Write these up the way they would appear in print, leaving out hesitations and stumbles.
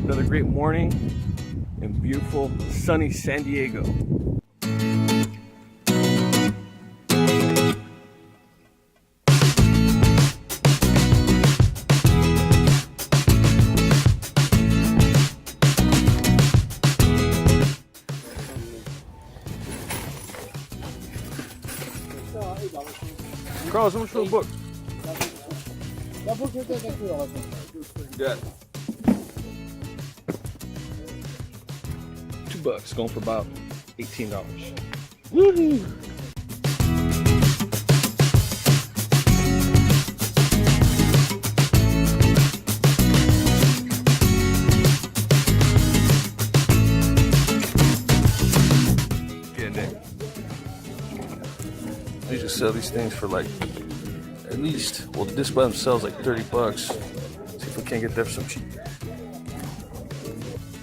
Another great morning in beautiful, sunny San Diego. Carlos, how much for the book? Yeah. $2, going for about $18. Woohoo! I usually sell these things for like at least, well, this by themselves like $30. See if we can't get that for some cheap.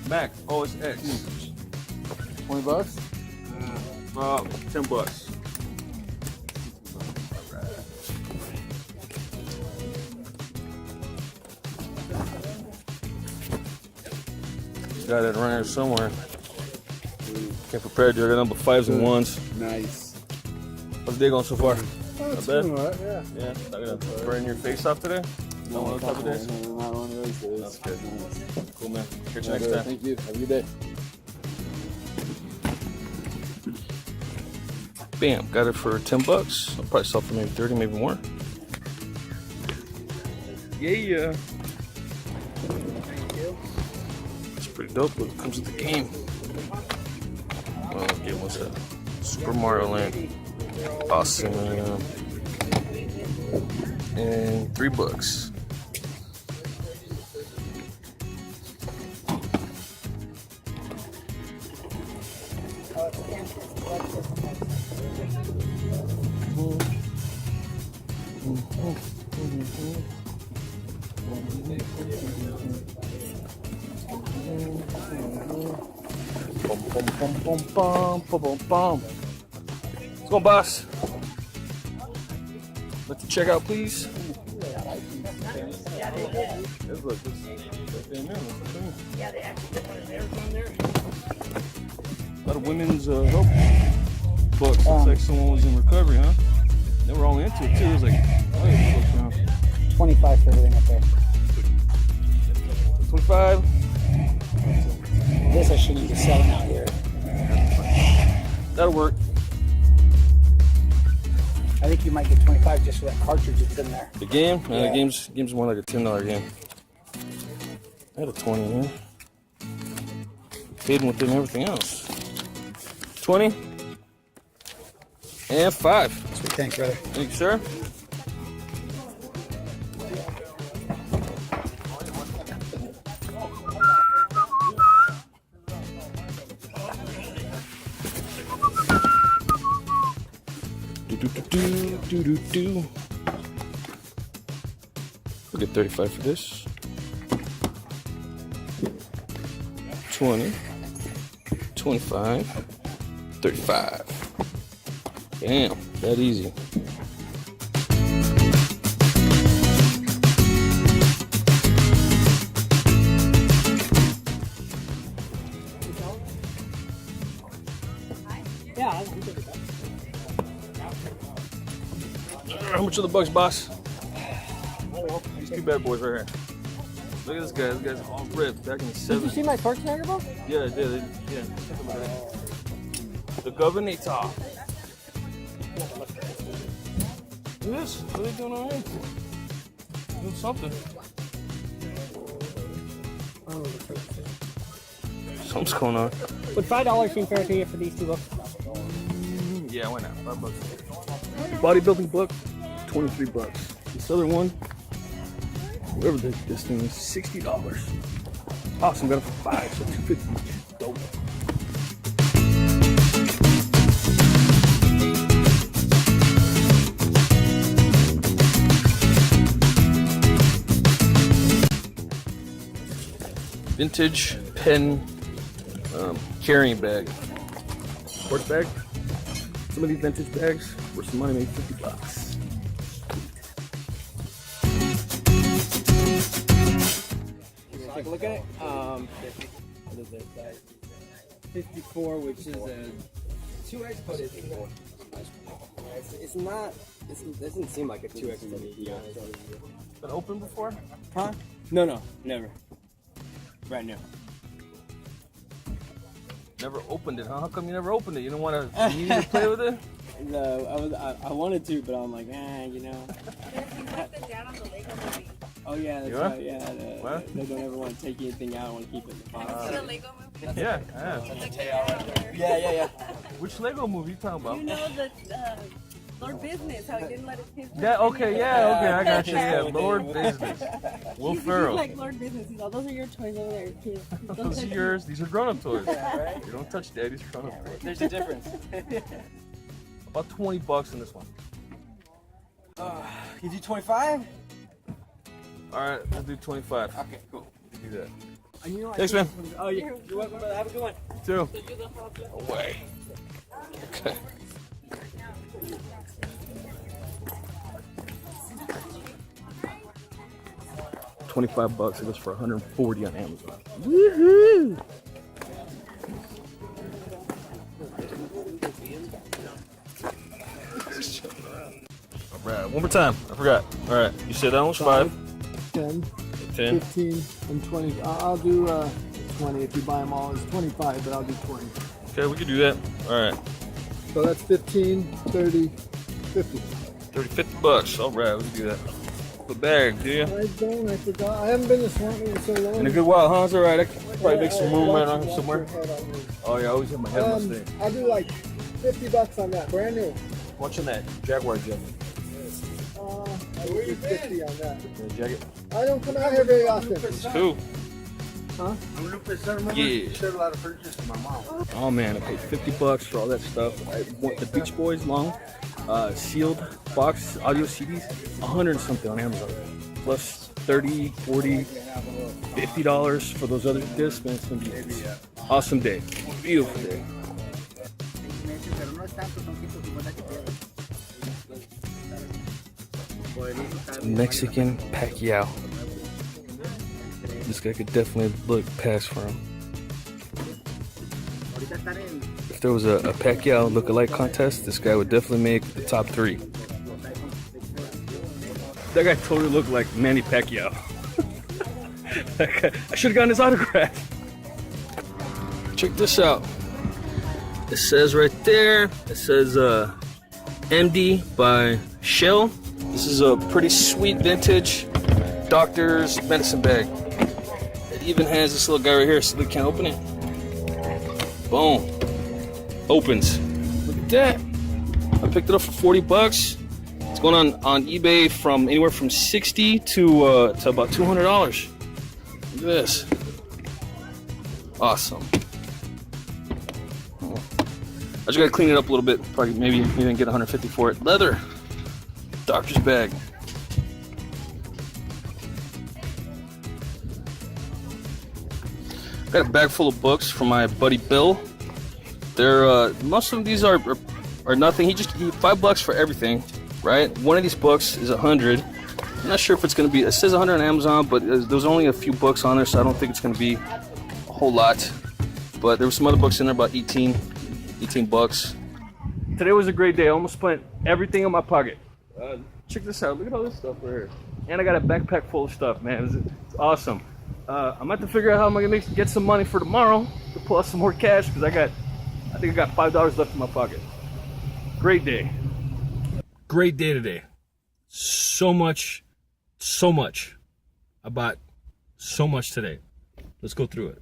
Mac, OS X. $20? $10. Got it around here somewhere. Can't prepare, dude. I got number 5s and 1s. Nice. How's the day going so far? Not bad? Right, yeah. Yeah, not gonna burn your face off today? Not one of those type of days? Not one of those days. That's good. Nice. Cool, man. Catch you next time. Thank you. Have a good day. Bam, got it for $10. I'll probably sell for maybe 30, maybe more. Yeah. It's pretty dope, but it comes with the game. Well, get what's that? Super Mario Land. Awesome. And $3. Let's go, boss. Let the check out, please. A lot of women's help books. Looks like someone was in recovery, huh? They were all into it too. It was like, oh, yeah, 25 for everything up there. 25. This I should need to sell out here. That'll work. I think you might get 25 just for that cartridge that's in there. The game? Yeah. The game's more like a $10 game. I had a 20 here. Paid with it and everything else. 20 and 5. Sweet, thanks, brother. Thank you, sir. Do. We'll get 35 for this. 20, 25, 35. Damn, that easy. Yeah. How much are the bucks, boss? These two bad boys right here. Look at this guy. This guy's all ripped back in the 70s. Did you see my Schwarzenegger book? Yeah, I did. Yeah. The Governor. Look at this. What are they doing on here? Doing something. Something's going on. Would $5 seem fair to you for these two books? Yeah, why not? $5. Bodybuilding book, $23. This other one, whatever this thing is, $60. Awesome, got it for $5, so $2.50 each. Dope. Vintage pen carrying bag. Sports bag. Some of these vintage bags were some money, maybe $50. Take a look at it. What is it? 54, which is a 2X, but it's not. It doesn't seem like a 2X to me, to be honest. Been open before? Huh? No, never. Brand new. Never opened it, huh? How come you never opened it? You don't want to? You need to play with it? No, I wanted to, but I'm like, you know. Oh yeah, that's right. Yeah, they don't ever want to take anything out. I want to keep it in the box. The Lego movie? Yeah. Yeah. Which Lego movie you talking about? You know the Lord Business, how he didn't let his kids. Yeah, okay, I got you. Yeah, Lord Business. Will Ferrell. He's like Lord Business. He's all, those are your toys over there, kids. Those are yours. These are grown-up toys. You don't touch daddy's grown-up toys. There's a difference. About $20 in this one. You do 25? All right, let's do 25. Okay, cool. Do that. And you know, Thanks, man. Oh, yeah. You're welcome, brother. Have a good one. Two. Away. Okay. $25. It goes for 140 on Amazon. Woohoo! All right, one more time. I forgot. All right, you said that one was 5. 10, 10. 15, and 20. I'll do 20 if you buy them all. It's 25, but I'll do 20. Okay, we can do that. All right. So that's 15, 30, 50. 30, $50. All right, we can do that. The bag, do you? I forgot. I haven't been to Swamp Meet in so long. In a good while, huh? It's all right. I can probably make some room right on here somewhere. Oh yeah, I always have my head on my thing. I'll do like $50 on that, brand new. Watching that Jaguar jacket. I'll do 50 on that. Jacket. I don't come out here very often. Who? Huh? Yeah. Oh man, I paid $50 for all that stuff. I want the Beach Boys long, sealed box audio CDs, 100 and something on Amazon. Plus 30, 40, $50 for those other discs, man. It's gonna be an awesome day. Beautiful day. Mexican Pacquiao. This guy could definitely look past for him. If there was a Pacquiao look-alike contest, this guy would definitely make the top 3. That guy totally looked like Manny Pacquiao. I should have gotten his autograph. Check this out. It says right there, it says MD by Shell. This is a pretty sweet vintage doctor's medicine bag. It even has this little guy right here so they can't open it. Boom. Opens. Look at that. I picked it up for $40. It's going on eBay from anywhere from $60 to about $200. Look at this. Awesome. I just gotta clean it up a little bit. Probably maybe even get 150 for it. Leather. Doctor's bag. Got a bag full of books from my buddy Bill. They're most of these are nothing. He $5 for everything, right? One of these books is 100. I'm not sure if it's gonna be. It says 100 on Amazon, but there's only a few books on there, so I don't think it's gonna be a whole lot. But there were some other books in there, about 18 bucks. Today was a great day. I almost spent everything in my pocket. Check this out. Look at all this stuff right here. And I got a backpack full of stuff, man. It's awesome. I'm about to figure out how I'm gonna get some money for tomorrow to pull out some more cash because I think I got $5 left in my pocket. Great day. Great day today. So much. I bought so much today. Let's go through it.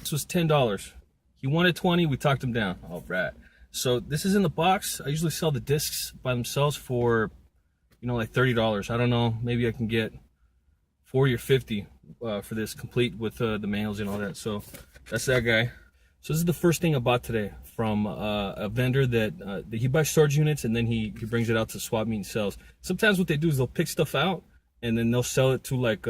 This was $10. He wanted 20. We talked him down. All right. So this is in the box. I usually sell the discs by themselves for, like $30. I don't know. Maybe I can get 40 or 50 for this, complete with the manuals and all that. So that's that guy. So this is the first thing I bought today from a vendor that he buys storage units and then he brings it out to swap meet and sells. Sometimes what they do is they'll pick stuff out and then they'll sell it to like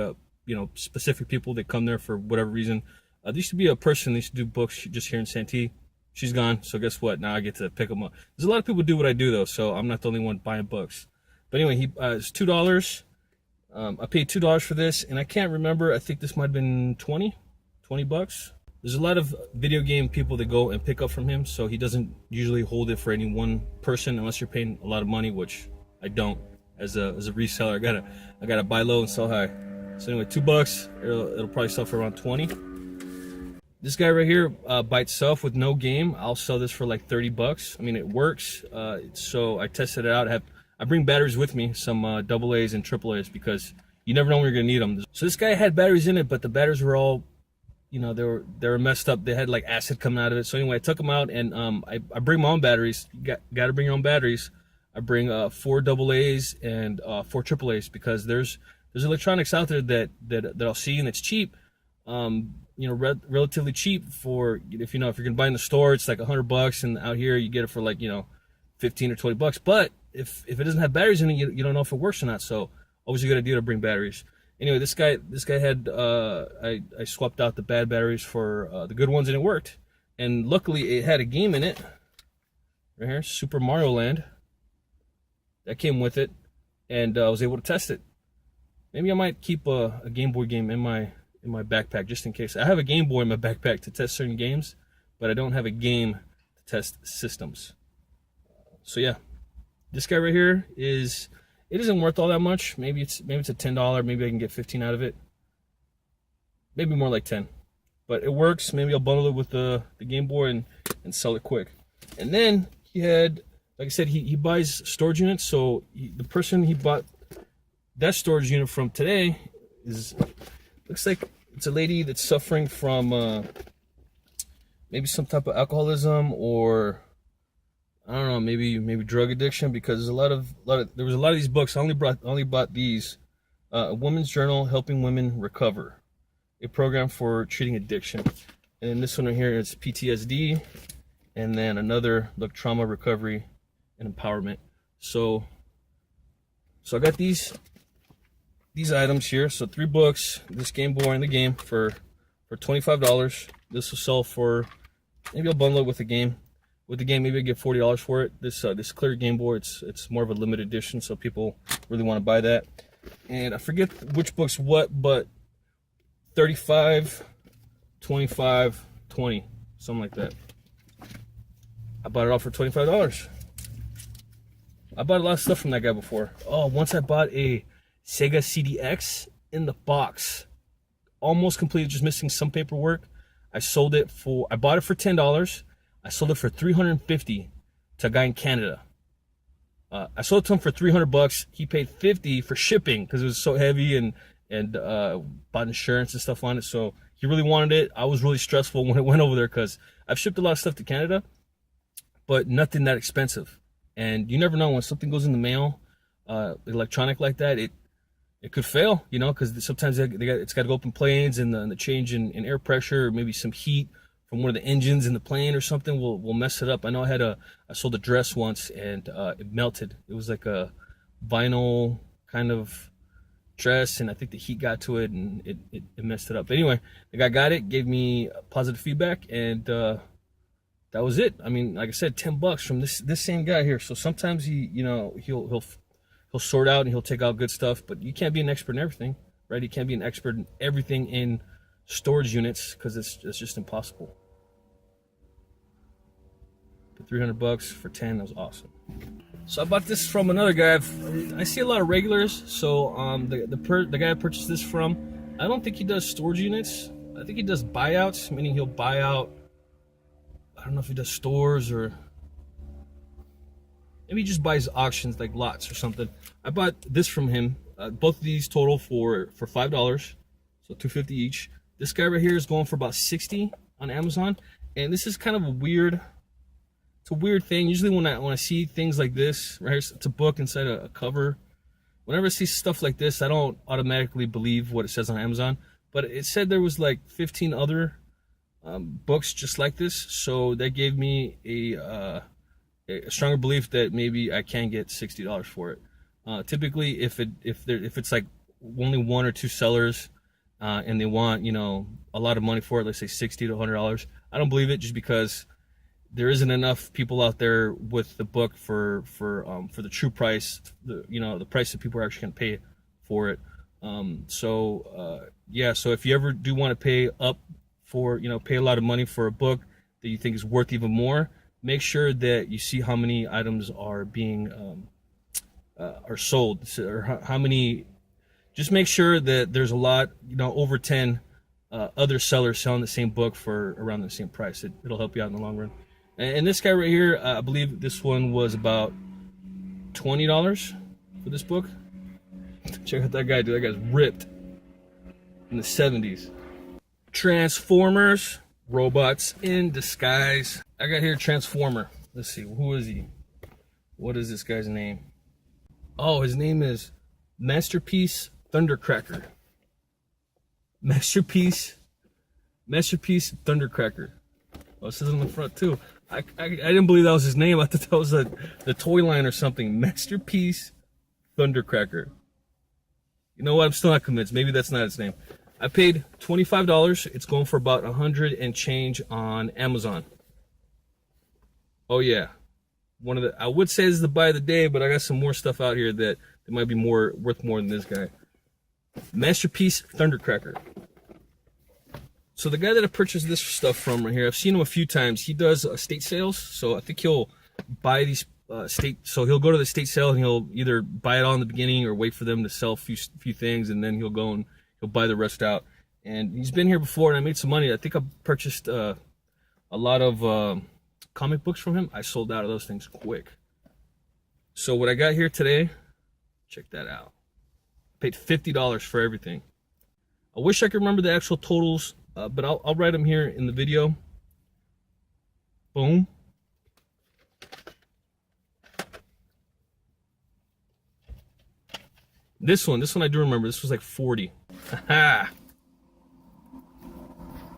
specific people that come there for whatever reason. There used to be a person that used to do books just here in Santee. She's gone, so guess what? Now I get to pick them up. There's a lot of people do what I do though, so I'm not the only one buying books. But anyway, it's $2. I paid $2 for this, and I can't remember. I think this might have been 20 bucks. There's a lot of video game people that go and pick up from him, so he doesn't usually hold it for any one person unless you're paying a lot of money, which I don't. As a reseller, I gotta buy low and sell high. So anyway, $2. It'll probably sell for around 20. This guy right here, by itself with no game, I'll sell this for like 30 bucks. I mean, it works. So I tested it out. I bring batteries with me, some AA's and AAA's, because you never know when you're gonna need them. So this guy had batteries in it, but the batteries were all, you know, they were messed up. They had like acid coming out of it. So anyway, I took them out, and I bring my own batteries. You got to bring your own batteries. I bring 4 AA's and 4 AAA's, because there's electronics out there that I'll see, and it's cheap. You know, relatively cheap for, if you're gonna buy in the store, it's like $100, and out here you get it for like, 15 or 20 bucks. But if it doesn't have batteries in it, you don't know if it works or not. So always a good idea to bring batteries. Anyway, this guy had I swapped out the bad batteries for the good ones, and it worked. And luckily it had a game in it right here, Super Mario Land, that came with it, and I was able to test it. Maybe I might keep a Game Boy game in my backpack, just in case. I have a Game Boy in my backpack to test certain games, but I don't have a game to test systems. So yeah, this guy right here it isn't worth all that much. Maybe it's a $10. Maybe I can get 15 out of it. Maybe more like 10. But it works. Maybe I'll bundle it with the Game Boy and sell it quick. And then he had, like I said, he buys storage units. So the person he bought that storage unit from today looks like it's a lady that's suffering from maybe some type of alcoholism, or I don't know, maybe drug addiction, because there's there was a lot of these books. I only bought these. A Woman's Journal Helping Women Recover, a program for treating addiction. And then this one right here is PTSD, and then another, look, trauma recovery and empowerment. So I got these items here. So 3 books, this Game Boy and the game for $25. This will sell for, maybe I'll bundle it with the game. With the game, maybe I get $40 for it. This clear Game Boy, it's more of a limited edition, so people really want to buy that. And I forget which book's what, but 35, 25, 20, something like that. I bought it all for $25. I bought a lot of stuff from that guy before. Oh, once I bought a Sega CDX in the box, almost completed, just missing some paperwork. I bought it for $10. I sold it for $350 to a guy in Canada. I sold it to him for $300. He paid $50 for shipping because it was so heavy, and bought insurance and stuff on it. So he really wanted it. I was really stressful when it went over there, because I've shipped a lot of stuff to Canada, but nothing that expensive. And you never know, when something goes in the mail, electronic like that, it could fail, because sometimes it's got to go up in planes, and the change in air pressure, or maybe some heat from one of the engines in the plane or something will mess it up. I know I sold a dress once, and it melted. It was like a vinyl kind of dress, and I think the heat got to it, and it messed it up. But anyway, the guy got it, gave me positive feedback, and that was it. I mean, like I said, $10 from this same guy here. So sometimes he'll sort out and he'll take out good stuff, but you can't be an expert in everything, right? You can't be an expert in everything in storage units, because it's just impossible. But $300 for 10, that was awesome. So I bought this from another guy. I see a lot of regulars. So the guy I purchased this from, I don't think he does storage units. I think he does buyouts, meaning he'll buy out, I don't know if he does stores, or maybe he just buys auctions, like lots or something. I bought this from him. Both of these total for $5, so $2.50 each. This guy right here is going for about $60 on Amazon, and this is kind of a weird thing. Usually when I see things like this, right, it's a book inside a cover. Whenever I see stuff like this, I don't automatically believe what it says on Amazon. But it said there was like 15 other books just like this, so that gave me a stronger belief that maybe I can get $60 for it. Typically, if it's like only 1 or 2 sellers, and they want a lot of money for it, let's say $60 to $100, I don't believe it, just because there isn't enough people out there with the book for the true price, the price that people are actually going to pay for it. Yeah, so if you ever do want to pay up for, pay a lot of money for a book that you think is worth even more, make sure that you see how many items are being are sold, or how many. Just make sure that there's a lot, over 10 other sellers selling the same book for around the same price. It'll help you out in the long run. And this guy right here, I believe this one was about $20 for this book. Check out that guy, dude. That guy's ripped in the 70s. Transformers, robots in disguise. I got here Transformer. Let's see, who is he? What is this guy's name? Oh, his name is Masterpiece Thundercracker. Masterpiece Thundercracker. Oh, it says it on the front too. I didn't believe that was his name. I thought that was the toy line or something. Masterpiece Thundercracker. You know what? I'm still not convinced. Maybe that's not its name. I paid $25. It's going for about 100 and change on Amazon. Oh yeah, I would say this is the buy of the day, but I got some more stuff out here that might be worth more than this guy. Masterpiece Thundercracker. So the guy that I purchased this stuff from right here, I've seen him a few times. He does estate sales, so I think he'll buy these so he'll go to the estate sale and he'll either buy it all in the beginning or wait for them to sell a few things, and then he'll go and he'll buy the rest out. And he's been here before, and I made some money. I think I purchased a lot of comic books from him. I sold out of those things quick. So what I got here today, check that out. Paid $50 for everything. I wish I could remember the actual totals, but I'll write them here in the video. Boom. This one I do remember. This was like 40. Aha.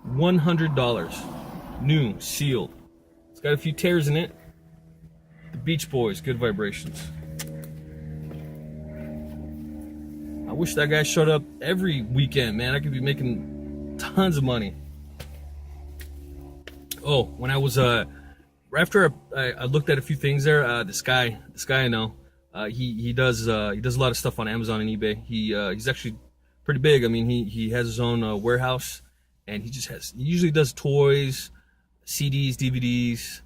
$100. New, sealed. It's got a few tears in it. The Beach Boys, Good Vibrations. I wish that guy showed up every weekend, man. I could be making tons of money. Oh, when I was after I looked at a few things there, this guy I know, he does a lot of stuff on Amazon and eBay. He's actually pretty big. I mean, he has his own warehouse, and he usually does toys, CDs, DVDs,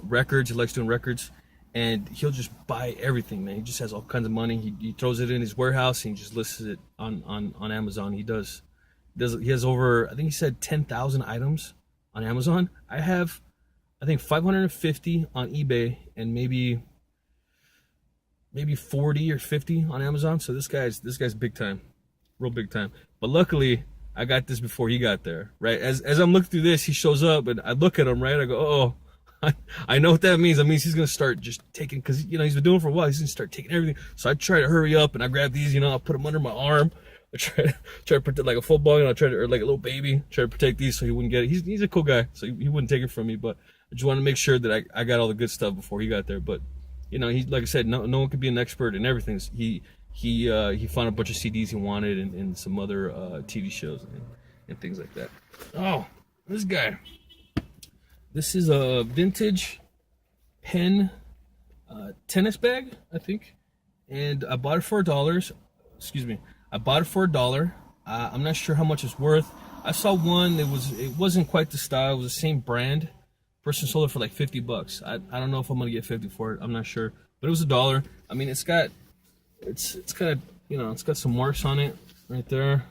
records. He likes doing records. And he'll just buy everything, man. He just has all kinds of money. He throws it in his warehouse and he just lists it on Amazon. He has over, I think he said 10,000 items on Amazon. I have, I think 550 on eBay and maybe 40 or 50 on Amazon. So this guy's big time, real big time. But luckily I got this before he got there, right? As I'm looking through this, he shows up and I look at him, right? I go, oh. I know what that means. That means he's gonna start just taking, because he's been doing it for a while. He's gonna start taking everything. So I try to hurry up and I grab these. I put them under my arm. I try to protect like a football. Or like a little baby. Try to protect these so he wouldn't get it. He's a cool guy, so he wouldn't take it from me. But I just wanted to make sure that I got all the good stuff before he got there. But he, like I said, no one could be an expert in everything. He found a bunch of CDs he wanted and some other TV shows and things like that. Oh, this guy. This is a vintage Penn tennis bag, I think, and I bought it for $1. Excuse me, I bought it for $1. I'm not sure how much it's worth. I saw one that it wasn't quite the style. It was the same brand. Person sold it for like $50. I don't know if I'm gonna get 50 for it. I'm not sure, but it was $1. I mean, it's got some marks on it right there.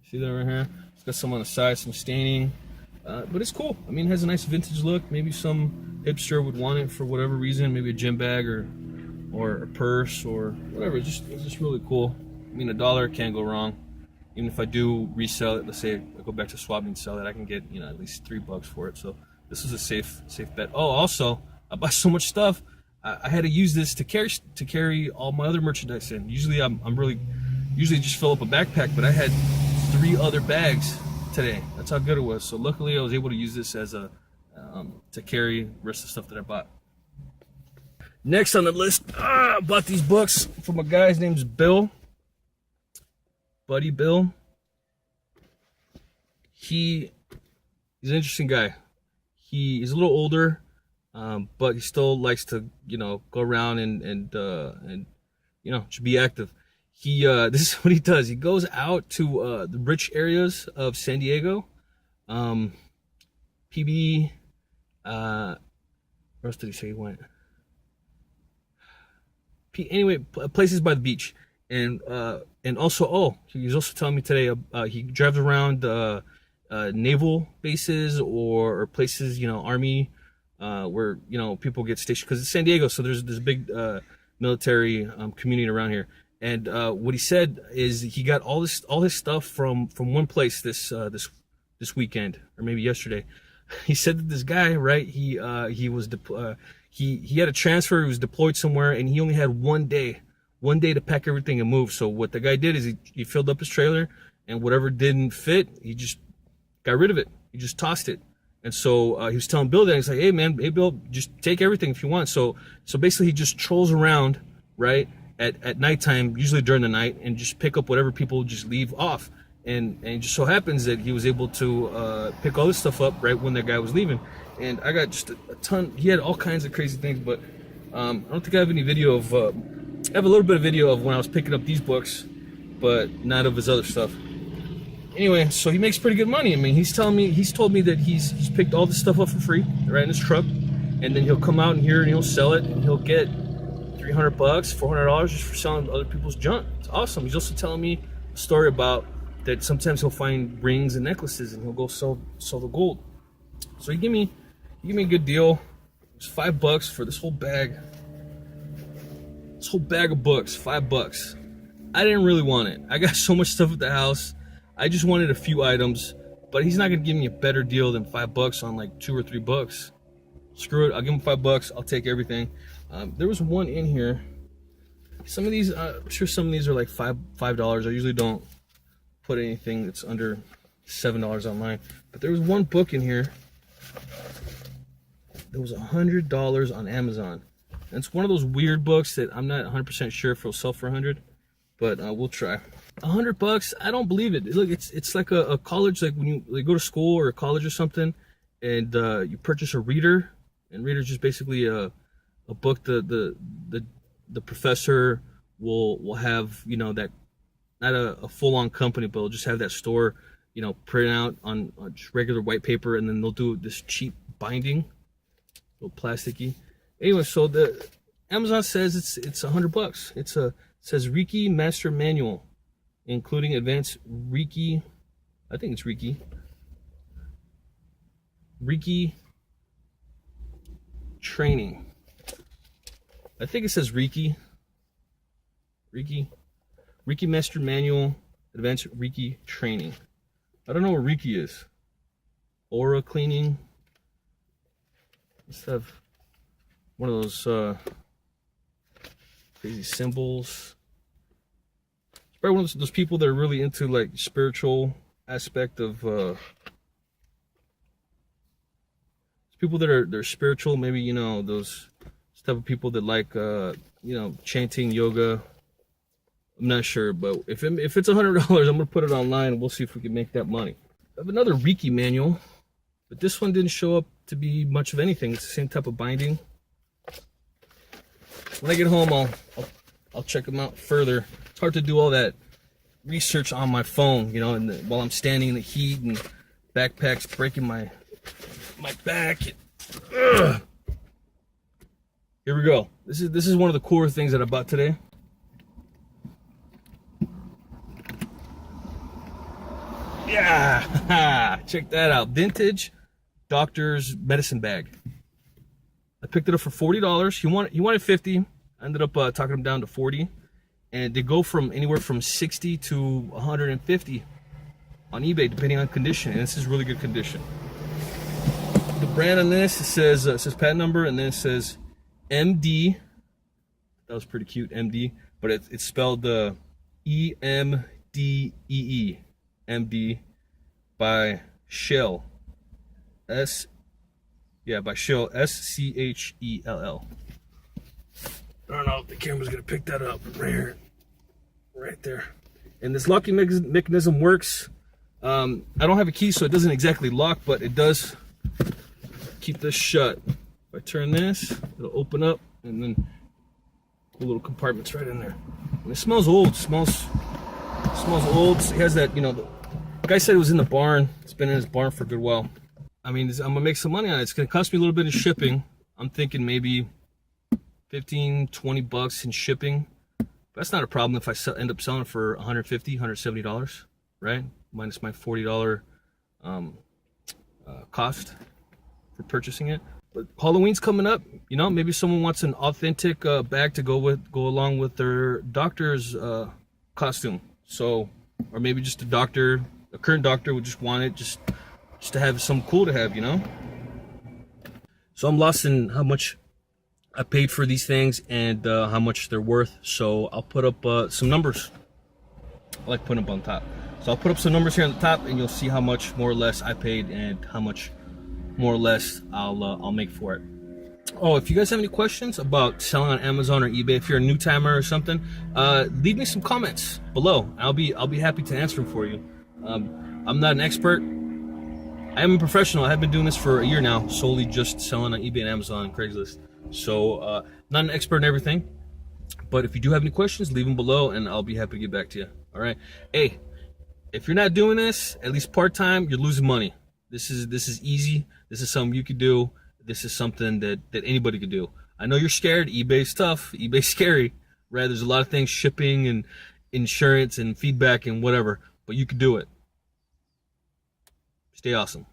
See that right here? It's got some on the side, some staining. But it's cool. I mean, it has a nice vintage look. Maybe some hipster would want it for whatever reason. Maybe a gym bag or a purse or whatever. It's just really cool. I mean, $1 can't go wrong. Even if I do resell it, let's say I go back to Schwab and sell it, I can get at least $3 for it. So this is a safe bet. Oh, also, I buy so much stuff. I had to use this to carry all my other merchandise in. Usually usually just fill up a backpack, but I had 3 other bags today. That's how good it was. So luckily I was able to use this as to carry the rest of the stuff that I bought. Next on the list, I bought these books from a guy. His name's Bill. Buddy Bill. He's an interesting guy. He's a little older, but he still likes to go around and just be active. he this is what he does. He goes out to the rich areas of San Diego, PB. Where else did he say he went? Anyway, places by the beach, and also, he was also telling me today, he drives around naval bases or places, army, where people get stationed, because it's San Diego, so there's this big military community around here. And what he said is he got all his stuff from one place this weekend, or maybe yesterday. He said that this guy, right? He had a transfer. He was deployed somewhere, and he only had one day to pack everything and move. So what the guy did is he filled up his trailer, and whatever didn't fit, he just got rid of it. He just tossed it. And so he was telling Bill that, he's like, hey Bill, just take everything if you want. So basically he just trolls around, right, at nighttime, usually during the night, and just pick up whatever people just leave off. And it just so happens that he was able to pick all this stuff up right when that guy was leaving. And I got just a ton. He had all kinds of crazy things, but I don't think I have any video of. I have a little bit of video of when I was picking up these books, but not of his other stuff. Anyway, so he makes pretty good money. I mean, he's told me that he's picked all this stuff up for free, right in his truck, and then he'll come out in here and he'll sell it, and he'll get $300, $400 just for selling other people's junk. It's awesome. He's also telling me a story about that sometimes he'll find rings and necklaces, and he'll go sell the gold. So he gave me a good deal. It was $5 for this whole bag. This whole bag of books, $5. I didn't really want it. I got so much stuff at the house. I just wanted a few items, but he's not gonna give me a better deal than $5 on like 2 or 3 books. Screw it. I'll give him $5. I'll take everything. There was one in here. Some of these, I'm sure some of these are like $5. I usually don't put anything that's under $7 online, but there was one book in here that was $100 on Amazon. And it's one of those weird books that I'm not 100% sure if it'll sell for $100, but we'll try. $100? I don't believe it. Look, it's like a college, like when you go to school or college or something, and you purchase a reader, and reader's just basically a book the professor will have, that, not a full-on company, but they'll just have that store, print out on just regular white paper, and then they'll do this cheap binding, a little plasticky. Anyway, so the Amazon says it's $100. It says Reiki Master Manual, including advanced Reiki. I think it's Reiki training. I think it says Reiki Master Manual, Advanced Reiki Training. I don't know what Reiki is. Aura cleaning. Let's have one of those crazy symbols. It's probably one of those people that are really into like spiritual aspect of people that are spiritual. Maybe those type of people that like chanting, yoga. I'm not sure, but if it's $100, I'm gonna put it online and we'll see if we can make that money. I have another Reiki manual, but this one didn't show up to be much of anything. It's the same type of binding. When I get home, I'll check them out further. It's hard to do all that research on my phone, while I'm standing in the heat and backpack's breaking my back. Ugh. Here we go. This is one of the cooler things that I bought today. Yeah, check that out. Vintage doctor's medicine bag. I picked it up for $40. He wanted $50. I ended up talking him down to $40. And they go from anywhere from $60 to $150 on eBay, depending on condition. And this is really good condition. The brand on this, it says patent number, and then it says MD. That was pretty cute, MD. But it's spelled EMDEE. MD by Schell. By Schell. SCHELL. I don't know if the camera's gonna pick that up. Right here. Right there. And this locking mechanism works. I don't have a key, so it doesn't exactly lock, but it does keep this shut. If I turn this, it'll open up, and then the little compartment's right in there. It smells old. It smells old. It has that, you know, the guy said it was in the barn. It's been in his barn for a good while. I mean, I'm gonna make some money on it. It's gonna cost me a little bit of shipping. I'm thinking maybe 15, 20 bucks in shipping. That's not a problem if I end up selling it for $150, $170, right? Minus my $40 cost for purchasing it. But Halloween's coming up, you know, maybe someone wants an authentic bag to go along with their doctor's costume. So, or maybe just a current doctor would just want it just to have something cool to have, you know? So I'm lost in how much I paid for these things and how much they're worth. So I'll put up some numbers. I like putting them on top. So I'll put up some numbers here on the top, and you'll see how much more or less I paid and how much more or less I'll make for it. Oh, if you guys have any questions about selling on Amazon or eBay, if you're a new timer or something, leave me some comments below. I'll be happy to answer them for you. I'm not an expert. I am a professional. I have been doing this for a year now, solely just selling on eBay and Amazon and Craigslist. So, not an expert in everything, but if you do have any questions, leave them below and I'll be happy to get back to you. All right. Hey, if you're not doing this, at least part-time, you're losing money. This is easy. This is something you could do. This is something that anybody could do. I know you're scared. eBay's tough. eBay's scary, right? There's a lot of things, shipping and insurance and feedback and whatever, but you could do it. Stay awesome.